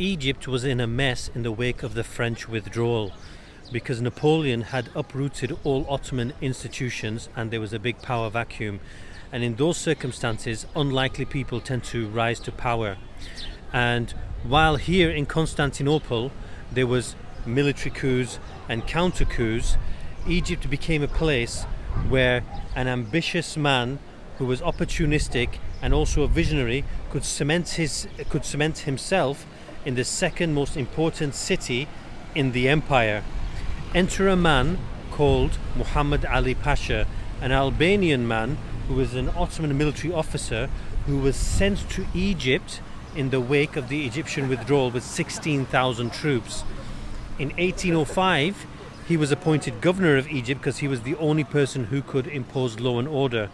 Egypt was in a mess in the wake of the French withdrawal because Napoleon had uprooted all Ottoman institutions and there was a big power vacuum. And in those circumstances, unlikely people tend to rise to power. And while here in Constantinople there was military coups and counter coups, Egypt became a place where an ambitious man who was opportunistic and also a visionary could cement himself in the second most important city in the empire. Enter a man called Muhammad Ali Pasha, an Albanian man who was an Ottoman military officer who was sent to Egypt in the wake of the Egyptian withdrawal with 16,000 troops. In 1805, he was appointed governor of Egypt because he was the only person who could impose law and order.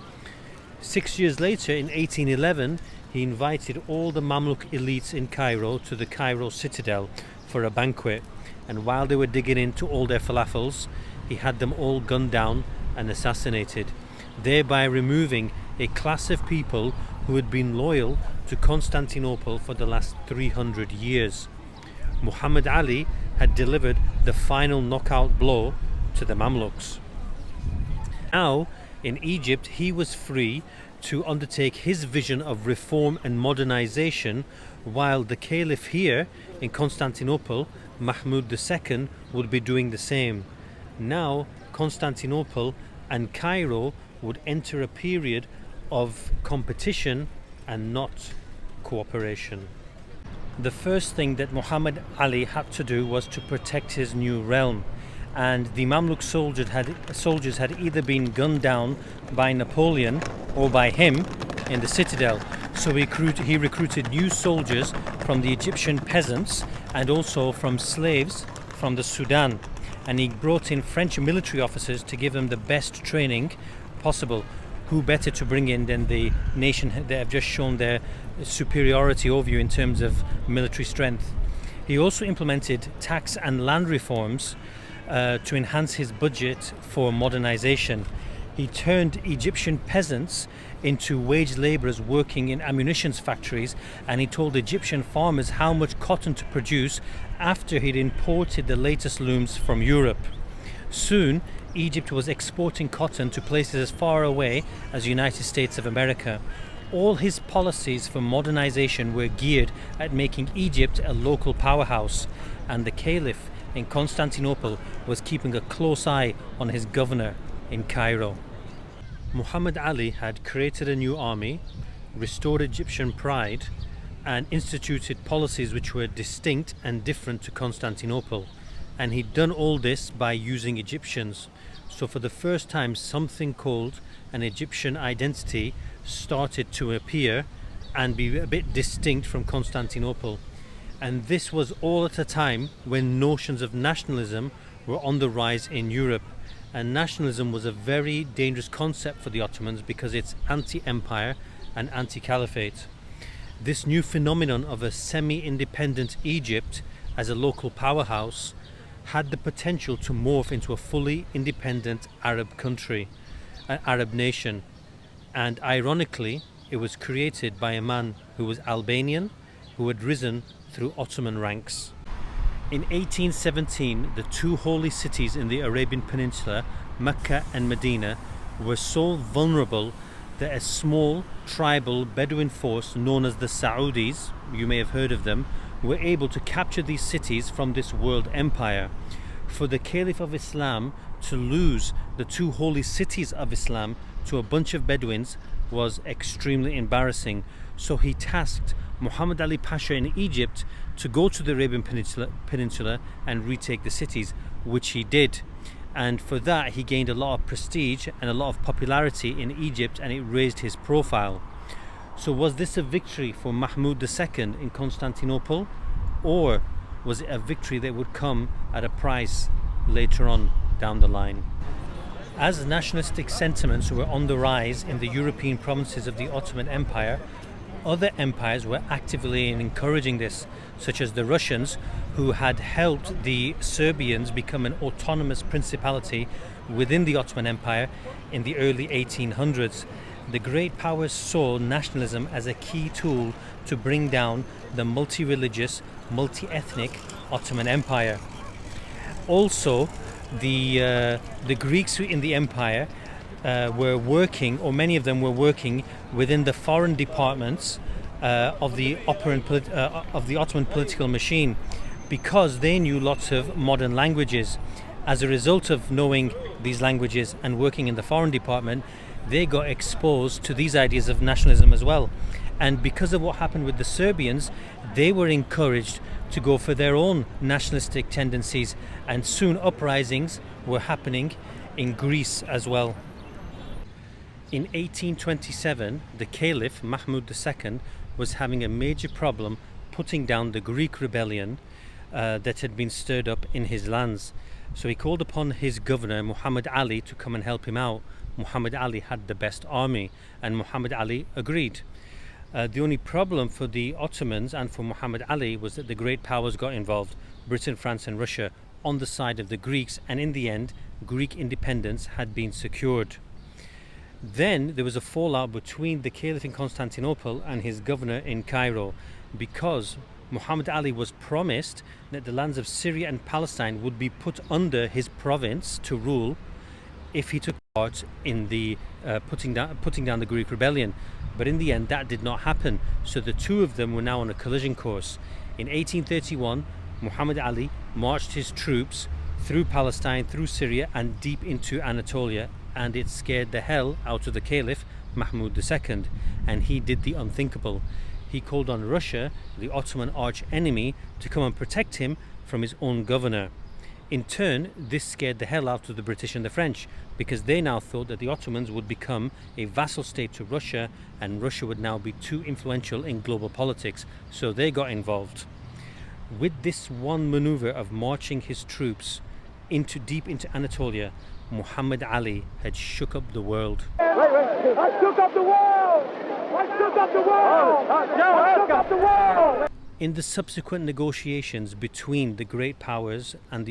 6 years later, in 1811, he invited all the Mamluk elites in Cairo to the Cairo citadel for a banquet. And while they were digging into all their falafels, he had them all gunned down and assassinated, thereby removing a class of people who had been loyal to Constantinople for the last 300 years. Muhammad Ali had delivered the final knockout blow to the Mamluks. Now, in Egypt, he was free to undertake his vision of reform and modernization, while the Caliph here in Constantinople, Mahmud II, would be doing the same. Now, Constantinople and Cairo would enter a period of competition and not cooperation. The first thing that Muhammad Ali had to do was to protect his new realm, and the Mamluk soldiers had either been gunned down by Napoleon or by him in the citadel. So he recruited new soldiers from the Egyptian peasants and also from slaves from the Sudan, and he brought in French military officers to give them the best training possible. Who better to bring in than the nation that have just shown their superiority over you in terms of military strength. He also implemented tax and land reforms to enhance his budget for modernization. He turned Egyptian peasants into wage laborers working in ammunition factories, and he told Egyptian farmers how much cotton to produce after he'd imported the latest looms from Europe. Soon, Egypt was exporting cotton to places as far away as the United States of America. All his policies for modernization were geared at making Egypt a local powerhouse, and the Caliph in Constantinople was keeping a close eye on his governor in Cairo. Muhammad Ali had created a new army, restored Egyptian pride, and instituted policies which were distinct and different to Constantinople. And he'd done all this by using Egyptians. So for the first time, something called an Egyptian identity started to appear and be a bit distinct from Constantinople. And this was all at a time when notions of nationalism were on the rise in Europe. And nationalism was a very dangerous concept for the Ottomans because it's anti-empire and anti-caliphate. This new phenomenon of a semi-independent Egypt as a local powerhouse had the potential to morph into a fully independent Arab country, an Arab nation. And ironically, it was created by a man who was Albanian, who had risen through Ottoman ranks. In 1817, the two holy cities in the Arabian Peninsula, Mecca and Medina, were so vulnerable that a small tribal Bedouin force known as the Saudis, you may have heard of them, were able to capture these cities from this world empire. For the Caliph of Islam to lose the two holy cities of Islam to a bunch of Bedouins was extremely embarrassing. So he tasked Muhammad Ali Pasha in Egypt to go to the Arabian Peninsula and retake the cities, which he did. And for that he gained a lot of prestige and a lot of popularity in Egypt, and it raised his profile. So was this a victory for Mahmud II in Constantinople, or was it a victory that would come at a price later on down the line? As nationalistic sentiments were on the rise in the European provinces of the Ottoman Empire, other empires were actively encouraging this, such as the Russians, who had helped the Serbians become an autonomous principality within the Ottoman Empire in the early 1800s. The great powers saw nationalism as a key tool to bring down the multi-religious, multi-ethnic Ottoman Empire. Also, the Greeks in the empire were working, or many of them were working, within the foreign departments of the Ottoman political machine, because they knew lots of modern languages. As a result of knowing these languages and working in the foreign department, they got exposed to these ideas of nationalism as well. And because of what happened with the Serbians, they were encouraged to go for their own nationalistic tendencies, and soon uprisings were happening in Greece as well. In 1827, the Caliph Mahmud II was having a major problem putting down the Greek rebellion that had been stirred up in his lands. So he called upon his governor Muhammad Ali to come and help him out. Muhammad Ali had the best army, and Muhammad Ali agreed. The only problem for the Ottomans and for Muhammad Ali was that the great powers got involved, Britain, France and Russia, on the side of the Greeks, and in the end Greek independence had been secured. Then there was a fallout between the Caliph in Constantinople and his governor in Cairo, because Muhammad Ali was promised that the lands of Syria and Palestine would be put under his province to rule if he took part in the putting down the Greek rebellion. But in the end that did not happen, so the two of them were now on a collision course. In 1831, Muhammad Ali marched his troops through Palestine, through Syria and deep into Anatolia, and it scared the hell out of the Caliph Mahmud II, and he did the unthinkable. He called on Russia, the Ottoman arch enemy, to come and protect him from his own governor. In turn, this scared the hell out of the British and the French, because they now thought that the Ottomans would become a vassal state to Russia, and Russia would now be too influential in global politics, so they got involved. With this one maneuver of marching his troops deep into Anatolia, Muhammad Ali had shook up the world. I shook up the world! I shook up the world! I shook up the world! In the subsequent negotiations between the great powers and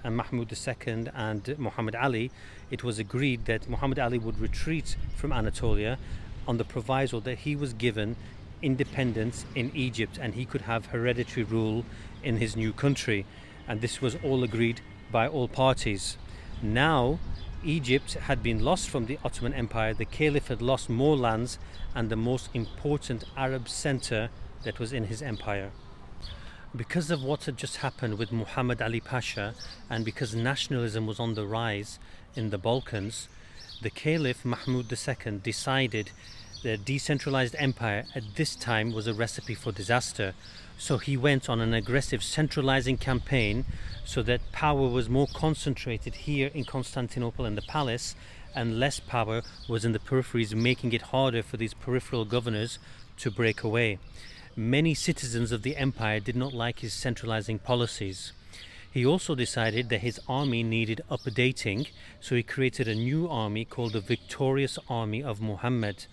Mahmud II and Muhammad Ali, it was agreed that Muhammad Ali would retreat from Anatolia on the proviso that he was given independence in Egypt and he could have hereditary rule in his new country, and this was all agreed by all parties. Now Egypt had been lost from the Ottoman Empire, the Caliph had lost more lands and the most important Arab center that was in his empire. Because of what had just happened with Muhammad Ali Pasha, and because nationalism was on the rise in the Balkans, the Caliph Mahmud II decided that decentralized empire at this time was a recipe for disaster. So he went on an aggressive centralizing campaign so that power was more concentrated here in Constantinople in the palace, and less power was in the peripheries, making it harder for these peripheral governors to break away. Many citizens of the empire did not like his centralizing policies. He also decided that his army needed updating, so he created a new army called the Victorious Army of Muhammad.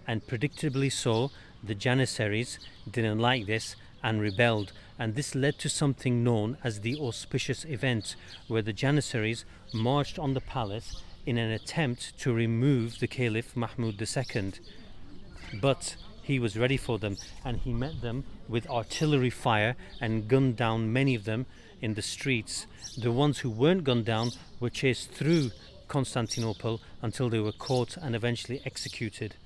And predictably so, the Janissaries didn't like this and rebelled, and this led to something known as the Auspicious Event, where the Janissaries marched on the palace in an attempt to remove the Caliph Mahmud II. But he was ready for them, and he met them with artillery fire and gunned down many of them in the streets. The ones who weren't gunned down were chased through Constantinople until they were caught and eventually executed.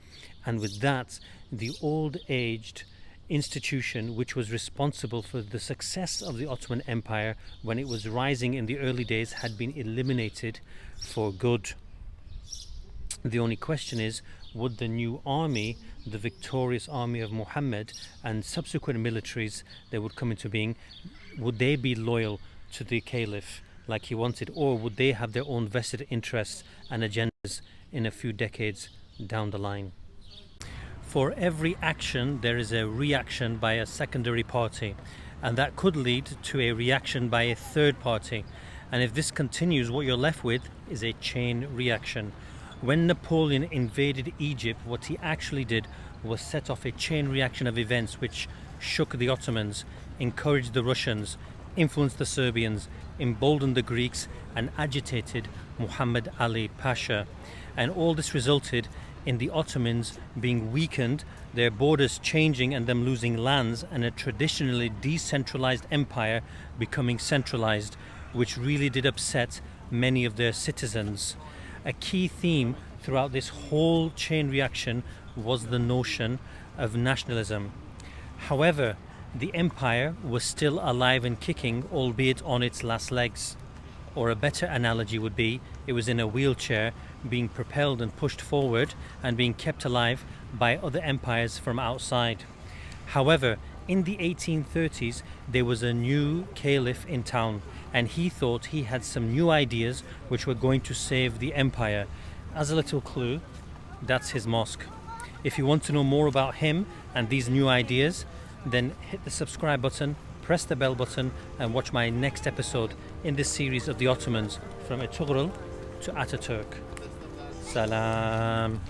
And with that, the old-aged institution which was responsible for the success of the Ottoman Empire when it was rising in the early days had been eliminated for good. The only question is, would the new army, the Victorious Army of Muhammad, and subsequent militaries that would come into being, would they be loyal to the Caliph like he wanted, or would they have their own vested interests and agendas in a few decades down the line? For every action there is a reaction by a secondary party, and that could lead to a reaction by a third party, and if this continues, what you're left with is a chain reaction. When Napoleon invaded Egypt, what he actually did was set off a chain reaction of events which shook the Ottomans, encouraged the Russians, influenced the Serbians, emboldened the Greeks, and agitated Muhammad Ali Pasha. And all this resulted in the Ottomans being weakened, their borders changing and them losing lands, and a traditionally decentralized empire becoming centralized, which really did upset many of their citizens. A key theme throughout this whole chain reaction was the notion of nationalism. However, the empire was still alive and kicking, albeit on its last legs. Or a better analogy would be, it was in a wheelchair being propelled and pushed forward and being kept alive by other empires from outside. However, in the 1830s, there was a new caliph in town, and he thought he had some new ideas which were going to save the empire. As a little clue, that's his mosque. If you want to know more about him and these new ideas, then hit the subscribe button, press the bell button, and watch my next episode in this series of the Ottomans, from Ertugrul to Ataturk. Salam.